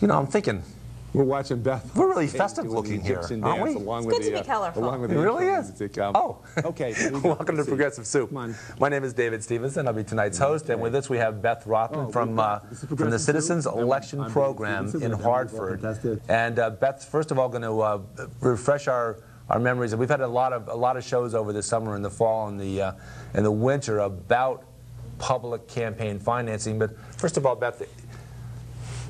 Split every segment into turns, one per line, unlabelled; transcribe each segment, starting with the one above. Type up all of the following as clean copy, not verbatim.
You know, I'm thinking,
We're watching Beth.
we're really festive looking here, aren't we?
Along
It's
with
good to
the,
be colorful.
Along with
It
the
really
intro
is.
music.
Oh.
Okay.
Welcome to Progressive Soup.
Come on.
My name is David Stevenson. I'll be tonight's host, and with us we have Beth Rothman from
this is
the
Progressive
Citizens
Soup.
Election
I'm David
Program
Stevenson.
in
I'm
Hartford.
fantastic.
And Beth's first of all going to refresh our memories. We've had a lot of shows over the summer and the fall and the winter about public campaign financing. But first of all, Beth,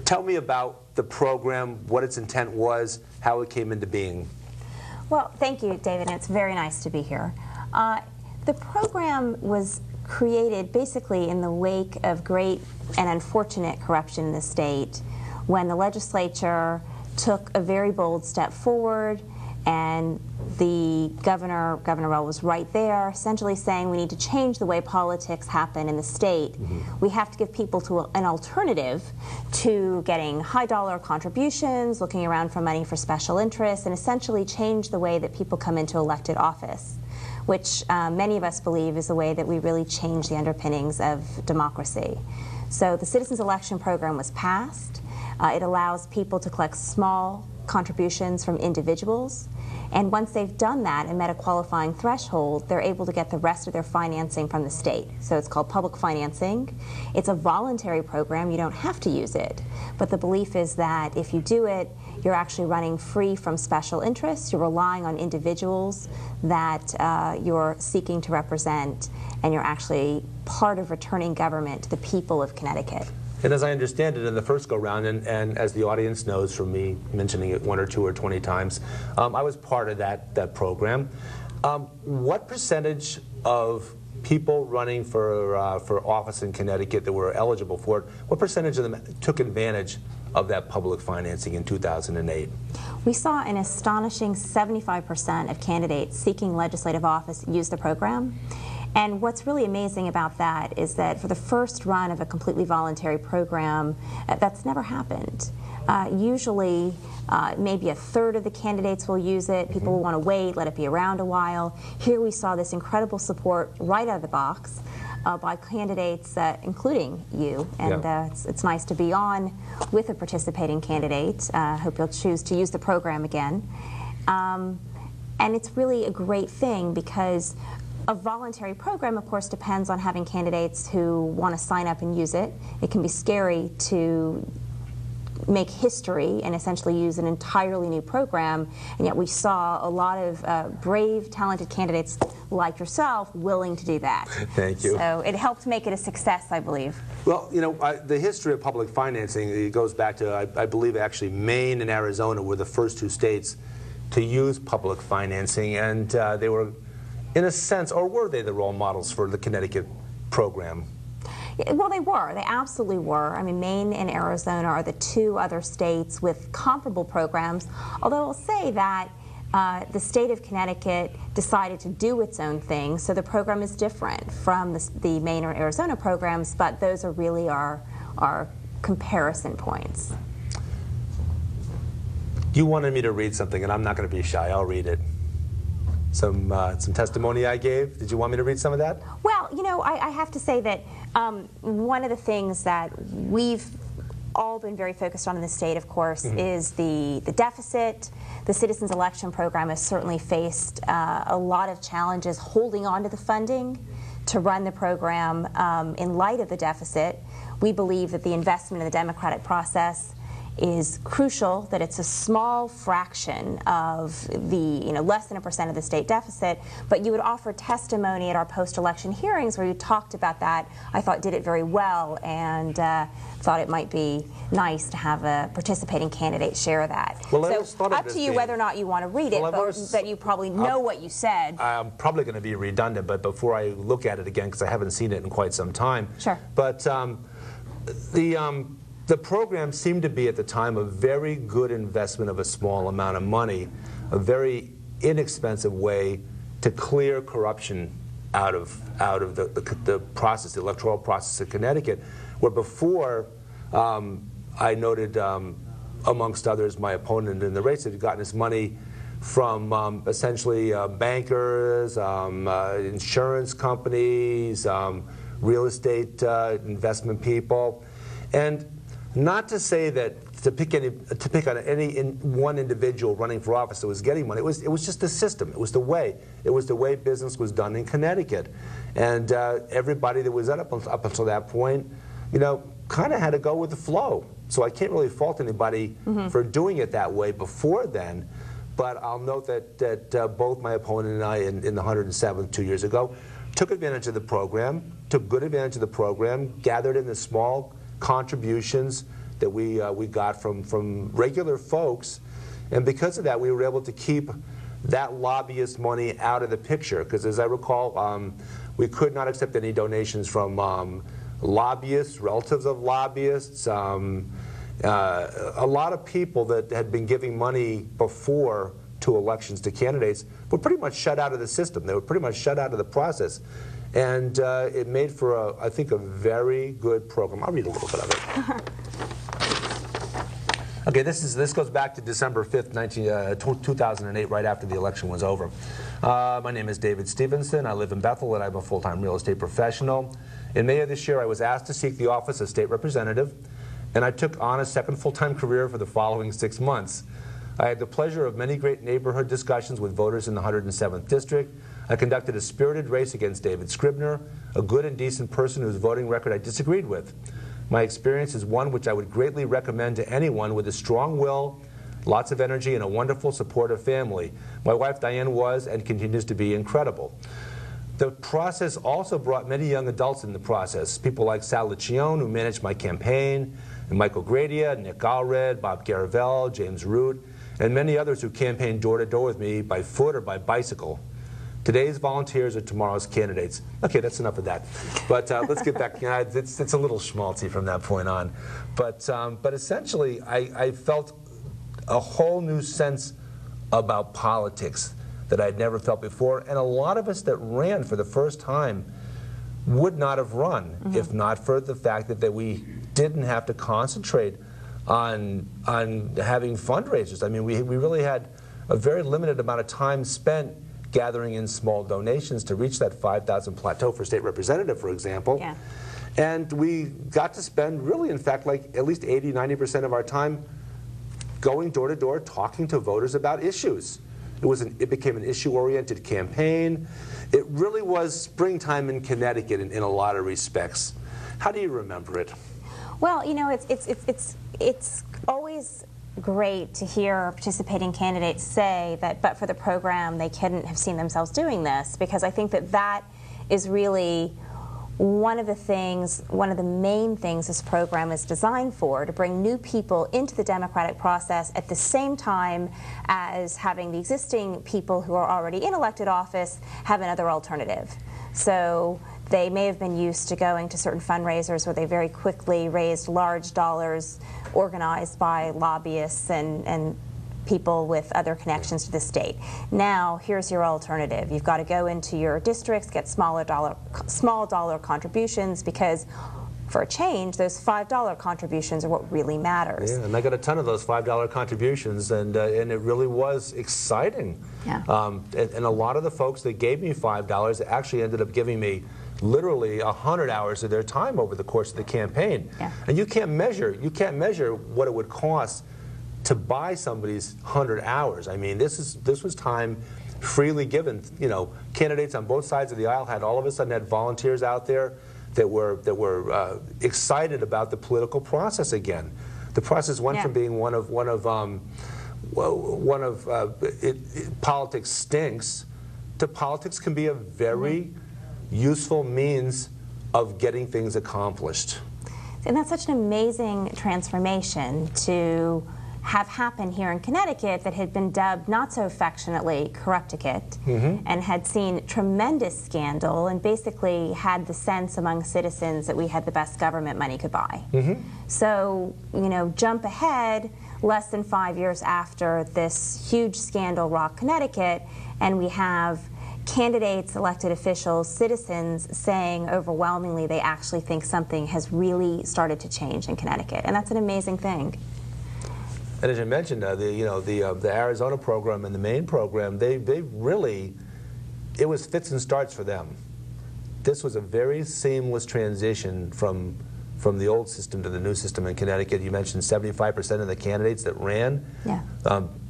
tell me about the program, what its intent was, how it came into being.
Well, thank you, David, and it's very nice to be here. The program was created basically in the wake of great and unfortunate corruption in the state, when the legislature took a very bold step forward, and the Governor Rowell was right there, essentially saying we need to change the way politics happen in the state. We have to give people an alternative to getting high-dollar contributions, looking around for money for special interests, and essentially change the way that people come into elected office, which many of us believe is the way that we really change the underpinnings of democracy. So the Citizens Election Program was passed. It allows people to collect small contributions from individuals, and once they've done that and met a qualifying threshold, they're able to get the rest of their financing from the state. So it's called public financing. It's a voluntary program. You don't have to use it, but the belief is that if you do it, you're actually running free from special interests. You're relying on individuals that you're seeking to represent, and you're actually part of returning government to the people of Connecticut.
And as I understand it, in the first go-round, and as the audience knows from me mentioning it 1 or 2 or 20 times, I was part of that program. What percentage of people running for office in Connecticut that were eligible for it, what percentage of them took advantage of that public financing in 2008?
We saw an astonishing 75% of candidates seeking legislative office use the program. And what's really amazing about that is that for the first run of a completely voluntary program, that's never happened. Usually, maybe a third of the candidates will use it. People will want to wait, let it be around a while. Here we saw this incredible support right out of the box by candidates, including you. And it's nice to be on with a participating candidate. Hope you'll choose to use the program again. And it's really a great thing, because a voluntary program, of course, depends on having candidates who want to sign up and use it. It can be scary to make history and essentially use an entirely new program, and yet we saw a lot of brave, talented candidates like yourself willing to do that.
Thank you.
So it helped make it a success, I believe.
Well, you know, the history of public financing, it goes back to, I believe, actually Maine and Arizona were the first 2 states to use public financing, and they were, in a sense, or were they the role models for the Connecticut program?
Well, they were. They absolutely were. I mean, Maine and Arizona are the 2 other states with comparable programs, although I'll say that the state of Connecticut decided to do its own thing, so the program is different from the Maine or Arizona programs, but those are really our comparison points.
You wanted me to read something, and I'm not going to be shy. I'll read it. Some testimony I gave. Did you want me to read some of that?
Well, you know, I have to say that one of the things that we've all been very focused on in the state, of course, is the deficit. The Citizens Election Program has certainly faced a lot of challenges holding on to the funding to run the program in light of the deficit. We believe that the investment in the democratic process is crucial, that it's a small fraction of the, less than 1% of the state deficit, but you would offer testimony at our post-election hearings where you talked about that. I thought did it very well, and thought it might be nice to have a participating candidate share that.
Well,
so up to you whether or not you want to read it, but you probably know what you said.
I'm probably going to be redundant, but before I look at it again, because I haven't seen it in quite some time.
Sure.
But the program seemed to be at the time a very good investment of a small amount of money, a very inexpensive way to clear corruption out of the process, the electoral process in Connecticut, where before I noted, amongst others, my opponent in the race had gotten his money from essentially bankers, insurance companies, real estate investment people, and not to say that pick on one individual running for office that was getting money. It was just the system. It was the way business was done in Connecticut, and everybody that was up until that point, you know, kind of had to go with the flow. So I can't really fault anybody for doing it that way before then. But I'll note that both my opponent and I in the 107th 2 years ago took advantage of the program, took good advantage of the program, gathered in the small contributions that we got from regular folks, and because of that we were able to keep that lobbyist money out of the picture, because as I recall, we could not accept any donations from lobbyists, relatives of lobbyists, a lot of people that had been giving money before to elections to candidates were pretty much shut out of the system. They were pretty much shut out of the process. And it made for, I think, a very good program. I'll read a little bit of it. Okay, this goes back to December 5th, 2008, right after the election was over. My name is David Stevenson. I live in Bethel, and I'm a full-time real estate professional. In May of this year, I was asked to seek the office of state representative, and I took on a second full-time career for the following 6 months. I had the pleasure of many great neighborhood discussions with voters in the 107th District. I conducted a spirited race against David Scribner, a good and decent person whose voting record I disagreed with. My experience is one which I would greatly recommend to anyone with a strong will, lots of energy, and a wonderful, supportive family. My wife Diane was and continues to be incredible. The process also brought many young adults in the process, people like Sal Liccione, who managed my campaign, and Michael Gradia, Nick Allred, Bob Garavell, James Root, and many others who campaigned door-to-door with me by foot or by bicycle. Today's volunteers are tomorrow's candidates. Okay, that's enough of that. But let's get back. It's a little schmaltzy from that point on. But essentially, I felt a whole new sense about politics that I'd never felt before. And a lot of us that ran for the first time would not have run if not for the fact that we didn't have to concentrate on having fundraisers. I mean, we really had a very limited amount of time spent gathering in small donations to reach that 5,000 plateau for state representative, for example. Yeah. And we got to spend really, in fact, like at least 80–90% of our time going door to door, talking to voters about issues. It became an issue-oriented campaign. It really was springtime in Connecticut in a lot of respects. How do you remember it?
Well, you know, it's always great to hear participating candidates say that but for the program they couldn't have seen themselves doing this, because I think that is really one of the main things this program is designed for, to bring new people into the democratic process at the same time as having the existing people who are already in elected office have another alternative. So they may have been used to going to certain fundraisers where they very quickly raised large dollars organized by lobbyists and people with other connections to the state. Now, here's your alternative. You've got to go into your districts, get small dollar contributions, because for a change, those $5 contributions are what really matters.
Yeah, and I got a ton of those $5 contributions, and it really was exciting.
Yeah.
And a lot of the folks that gave me $5 actually ended up giving me literally 100 hours of their time over the course of the campaign. Yeah. And you can't measure what it would cost to buy somebody's 100 hours. I mean, this was time freely given. You know, candidates on both sides of the aisle all of a sudden had volunteers out there that were excited about the political process again. The process went from being one of politics stinks to politics can be a very useful means of getting things accomplished.
And that's such an amazing transformation to have happened here in Connecticut that had been dubbed not so affectionately Corrupticate, and had seen tremendous scandal and basically had the sense among citizens that we had the best government money could buy. So, you know, jump ahead less than 5 years after this huge scandal rocked Connecticut, and we have candidates, elected officials, citizens saying overwhelmingly they actually think something has really started to change in Connecticut, and that's an amazing thing.
And as you mentioned, the Arizona program and the Maine program, they really, it was fits and starts for them. This was a very seamless transition from from the old system to the new system in Connecticut. You mentioned 75% of the candidates that ran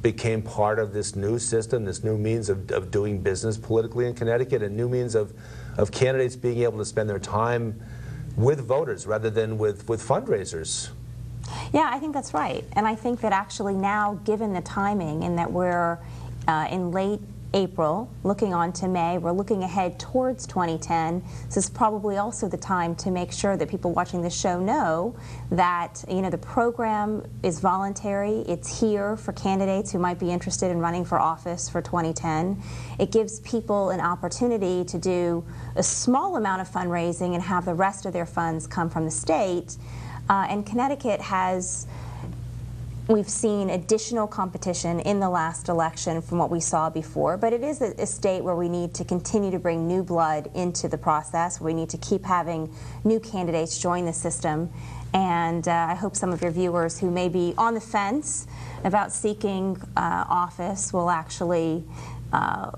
became part of this new system, this new means of doing business politically in Connecticut, and new means of candidates being able to spend their time with voters rather than with fundraisers.
Yeah, I think that's right. And I think that actually now, given the timing, in that we're in late April, looking on to May, we're looking ahead towards 2010. This is probably also the time to make sure that people watching this show know that, you know, the program is voluntary. It's here for candidates who might be interested in running for office for 2010. It gives people an opportunity to do a small amount of fundraising and have the rest of their funds come from the state. And Connecticut has, we've seen additional competition in the last election from what we saw before, but it is a state where we need to continue to bring new blood into the process. We need to keep having new candidates join the system. And I hope some of your viewers who may be on the fence about seeking office will actually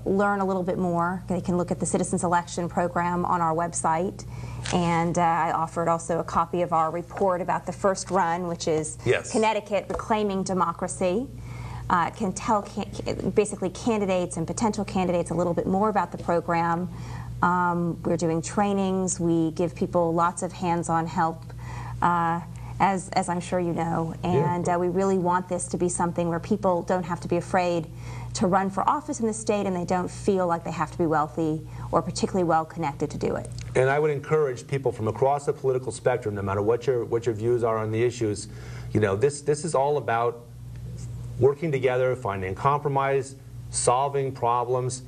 learn a little bit more. They can look at the Citizens Election Program on our website. And I offered also a copy of our report about the first run, which is Connecticut Reclaiming Democracy. Can tell basically candidates and potential candidates a little bit more about the program. We're doing trainings. We give people lots of hands-on help, as I'm sure you know. And we really want this to be something where people don't have to be afraid to run for office in the state, and they don't feel like they have to be wealthy or particularly well connected to do it.
And I would encourage people from across the political spectrum, no matter what your views are on the issues, you know, this is all about working together, finding compromise, solving problems.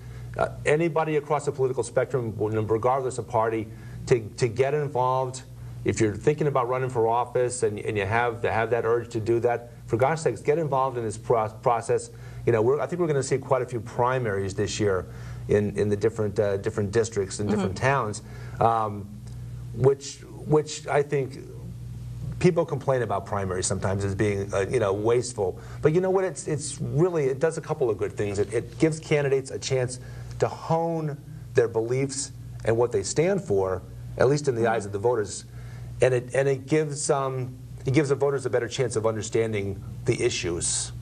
Anybody across the political spectrum, regardless of party, to get involved. If you're thinking about running for office and you have that urge to do that, for gosh sakes, get involved in this process. You know, I think we're going to see quite a few primaries this year in the different districts and different towns, which I think people complain about primaries sometimes as being you know, wasteful. But you know what? It's really, it does a couple of good things. It gives candidates a chance to hone their beliefs and what they stand for, at least in the eyes of the voters, and it gives the voters a better chance of understanding the issues.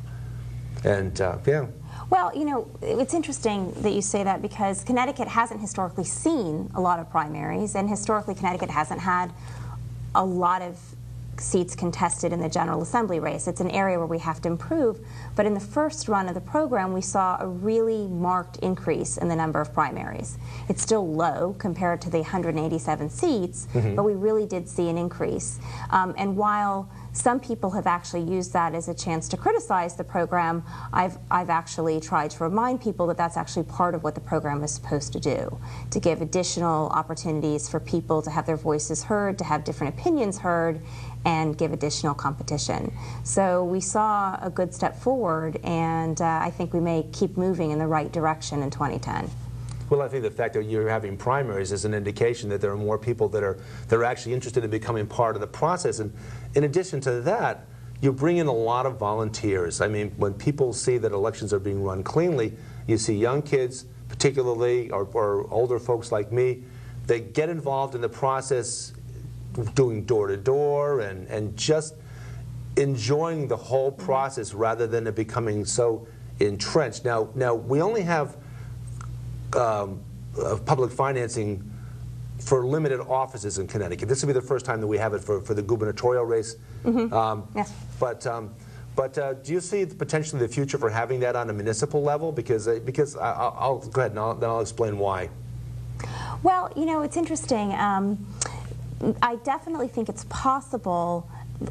And yeah.
Well, you know, it's interesting that you say that, because Connecticut hasn't historically seen a lot of primaries, and historically Connecticut hasn't had a lot of seats contested in the General Assembly race. It's an area where we have to improve, but in the first run of the program we saw a really marked increase in the number of primaries. It's still low compared to the 187 seats, but we really did see an increase. And while some people have actually used that as a chance to criticize the program, I've actually tried to remind people that that's actually part of what the program is supposed to do, to give additional opportunities for people to have their voices heard, to have different opinions heard, and give additional competition. So we saw a good step forward, and I think we may keep moving in the right direction in 2010.
Well, I think the fact that you're having primaries is an indication that there are more people that are actually interested in becoming part of the process. And in addition to that, you bring in a lot of volunteers. I mean, when people see that elections are being run cleanly, you see young kids, particularly, or older folks like me, they get involved in the process, doing door-to-door and just enjoying the whole process rather than it becoming so entrenched. Now we only have public financing for limited offices in Connecticut. This will be the first time that we have it for the gubernatorial race.
Yes.
But do you see potentially the future for having that on a municipal level? Because I'll go ahead and then I'll explain why.
Well, you know, it's interesting. I definitely think it's possible.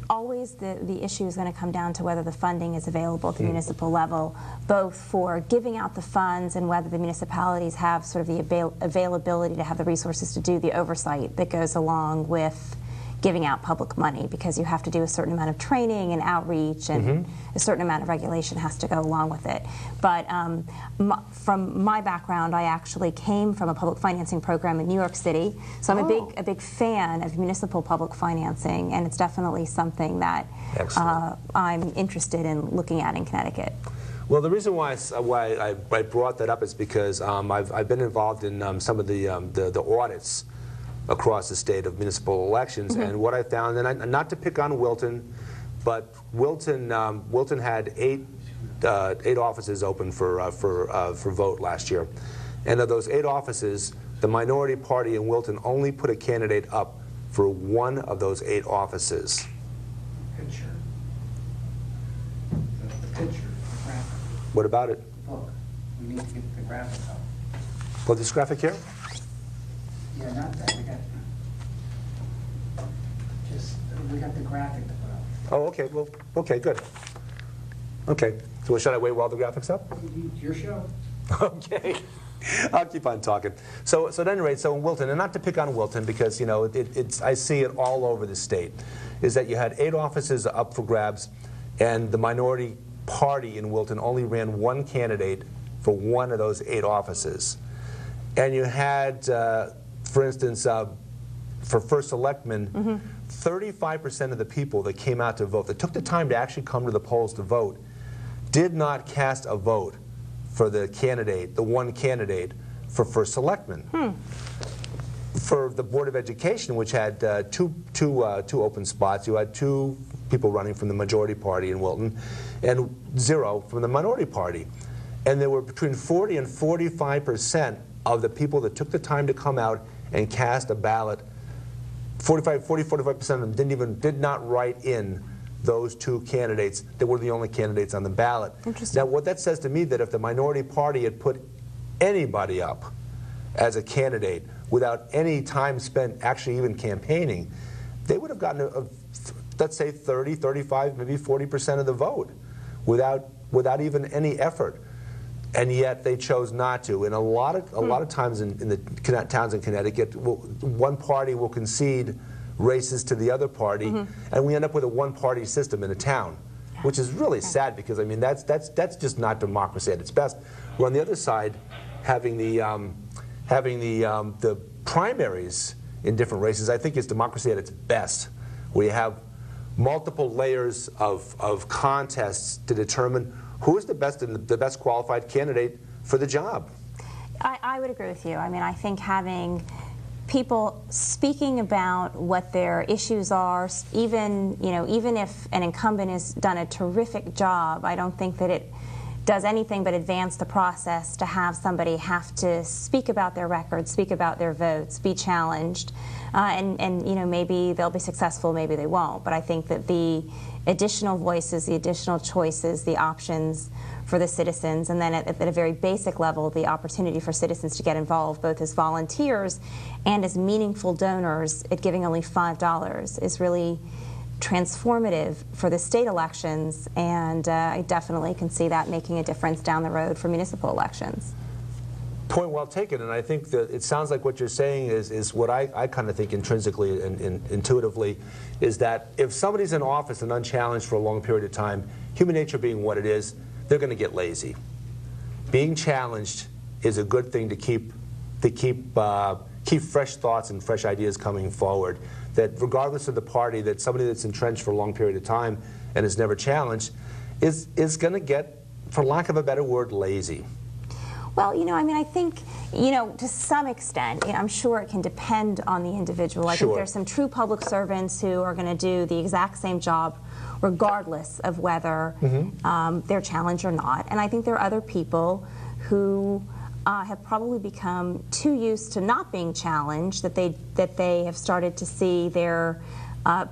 Always the issue is going to come down to whether the funding is available at the municipal level, both for giving out the funds and whether the municipalities have sort of the availability to have the resources to do the oversight that goes along with giving out public money, because you have to do a certain amount of training and outreach, and a certain amount of regulation has to go along with it. But from my background, I actually came from a public financing program in New York City, so I'm a big fan of municipal public financing, and it's definitely something that I'm interested in looking at in Connecticut.
Well, the reason why I brought that up is because I've been involved in some of the audits across the state of municipal elections. And what I found, and not to pick on Wilton, but Wilton had eight offices open for vote last year. And of those 8 offices, the minority party in Wilton only put a candidate up for 1 of those 8 offices.
Picture. The picture, the graphic.
What about it?
Look, we need to get the graphic up.
Well, this graphic here?
Yeah, not that, we got the graphic to put up.
Oh, okay, well, okay, good. Okay, so should I wait while the graphic's up?
Your show.
Okay, I'll keep on talking. So at any rate, so in Wilton, and not to pick on Wilton because, you know, I see it all over the state, is that you had 8 offices up for grabs, and the minority party in Wilton only ran 1 candidate for 1 of those 8 offices. And you had, for instance, for first selectman, 35% of the people that came out to vote, that took the time to actually come to the polls to vote, did not cast a vote for the candidate, the 1 candidate for first selectman. For the Board of Education, which had two open spots, you had 2 people running from the majority party in Wilton and 0 from the minority party. And there were between 40 and 45% of the people that took the time to come out and cast a ballot. 45% of them did not write in those 2 candidates that were the only candidates on the ballot.
Interesting.
Now, what that says to me, that if the minority party had put anybody up as a candidate without any time spent actually even campaigning, they would have gotten, let's say, 30, 35, maybe 40% of the vote without even any effort. And yet they chose not to. And a lot of times in the towns in Connecticut, one party will concede races to the other party, and we end up with a one-party system in a town, which is really sad because, I mean, that's just not democracy at its best. We're on the other side having the primaries in different races. I think is democracy at its best, where you have multiple layers of contests to determine who is the best and the best qualified candidate for the job.
I would agree with you. I mean, I think having people speaking about what their issues are, even if an incumbent has done a terrific job, I don't think that it does anything but advance the process to have somebody have to speak about their record, speak about their votes, be challenged, and maybe they'll be successful, maybe they won't. But I think that the additional voices, the additional choices, the options for the citizens, and then at a very basic level, the opportunity for citizens to get involved both as volunteers and as meaningful donors at giving only $5 is really transformative for the state elections, and I definitely can see that making a difference down the road for municipal elections.
Point well taken, and I think that it sounds like what you're saying is what I kind of think intrinsically and intuitively, is that if somebody's in office and unchallenged for a long period of time, human nature being what it is, they're going to get lazy. Being challenged is a good thing to keep fresh thoughts and fresh ideas coming forward. That regardless of the party, that somebody that's entrenched for a long period of time and is never challenged is going to get, for lack of a better word, lazy.
Well, I mean, I think, to some extent, I'm sure it can depend on the individual. I think there's some true public servants who are going to do the exact same job regardless of whether they're challenged or not. And I think there are other people who have probably become too used to not being challenged, that they have started to see their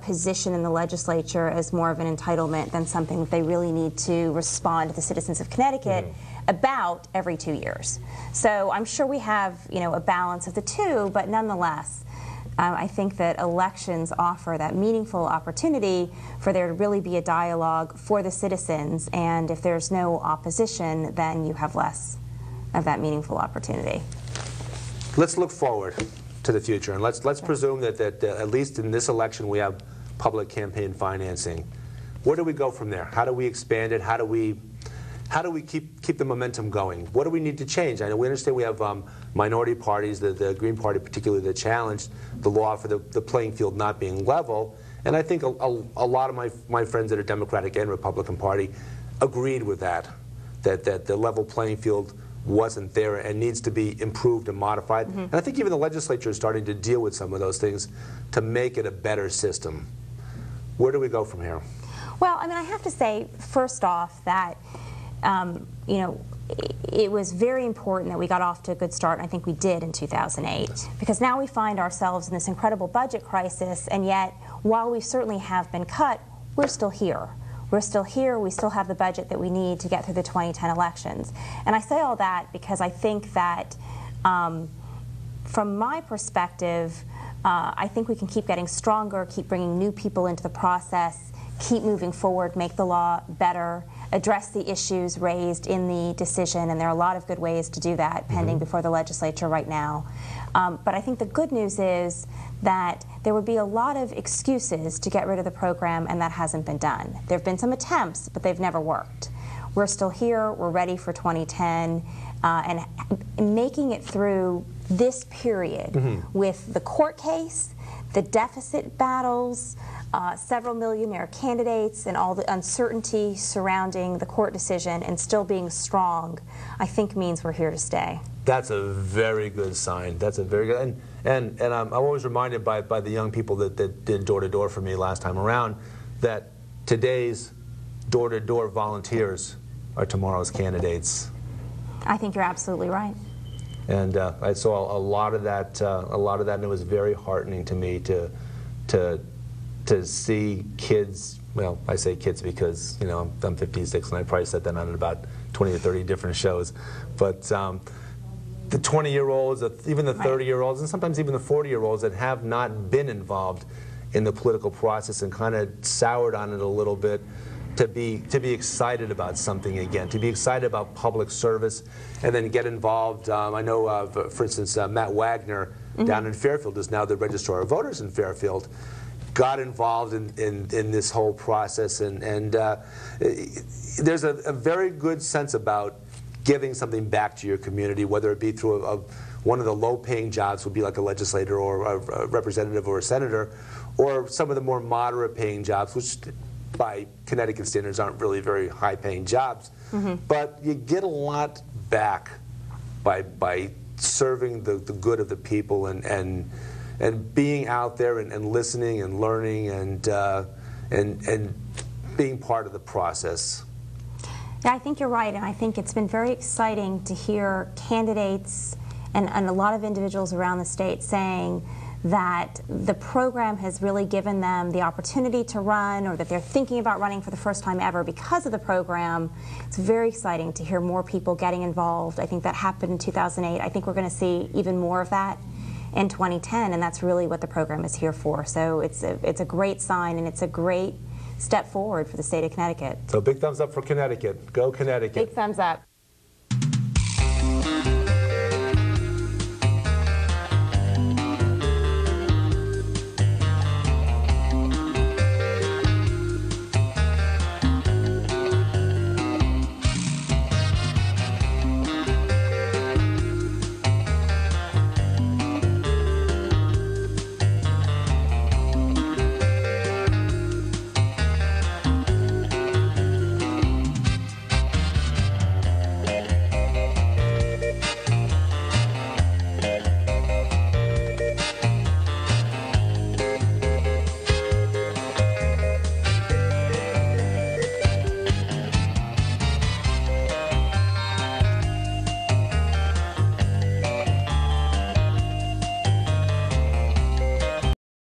position in the legislature as more of an entitlement than something that they really need to respond to the citizens of Connecticut about every 2 years. So I'm sure we have, a balance of the two, but nonetheless, I think that elections offer that meaningful opportunity for there to really be a dialogue for the citizens, and if there's no opposition, then you have less of that meaningful opportunity.
Let's look forward to the future, and let's presume that at least in this election we have public campaign financing. Where do we go from there? How do we expand it? How do we keep the momentum going? What do we need to change? I know we understand we have minority parties, the Green Party particularly, that challenged the law for the playing field not being level, and I think a lot of my friends that are Democratic and Republican Party agreed with that the level playing field wasn't there and needs to be improved and modified. And I think even the legislature is starting to deal with some of those things to make it a better system. Where do we go from here?
Well, I mean, I have to say, first off, that you know, it was very important that we got off to a good start, and I think we did in 2008, because now we find ourselves in this incredible budget crisis, and yet, while we certainly have been cut, we're still here. We're still here. We still have the budget that we need to get through the 2010 elections. And I say all that because I think that, from my perspective, I think we can keep getting stronger, keep bringing new people into the process, keep moving forward, make the law better, address the issues raised in the decision, and there are a lot of good ways to do that pending before the legislature right now. But I think the good news is that there would be a lot of excuses to get rid of the program, and that hasn't been done. There have been some attempts, but they've never worked. We're still here, we're ready for 2010, and making it through this period with the court case, the deficit battles, several millionaire candidates, and all the uncertainty surrounding the court decision, and still being strong, I think means we're here to stay.
That's a very good sign. That's a very good, and I'm always reminded by the young people that did door-to-door for me last time around, that today's door-to-door volunteers are tomorrow's candidates.
I think you're absolutely right.
And I saw a lot of that, and it was very heartening to me to see kids. Well, I say kids because, you know, I'm 56, and I probably said that on about 20 or 30 different shows. But the 20-year-olds, even the 30-year-olds, and sometimes even the 40-year-olds that have not been involved in the political process and kind of soured on it a little bit, to be excited about something again, to be excited about public service, and then get involved. I know, for instance, Matt Wagner down in Fairfield is now the Registrar of Voters in Fairfield. Got involved in this whole process, and there's a very good sense about giving something back to your community, whether it be through one of the low-paying jobs, would be like a legislator or a representative or a senator, or some of the more moderate-paying jobs, which by Connecticut standards aren't really very high-paying jobs. But you get a lot back by serving the good of the people and being out there and listening and learning and being part of the process.
Yeah, I think you're right, and I think it's been very exciting to hear candidates and a lot of individuals around the state saying that the program has really given them the opportunity to run, or that they're thinking about running for the first time ever because of the program. It's very exciting to hear more people getting involved. I think that happened in 2008. I think we're going to see even more of that in 2010, and that's really what the program is here for. So it's a great sign, and it's a great step forward for the state of Connecticut.
So big thumbs up for Connecticut. Go Connecticut.
Big thumbs up.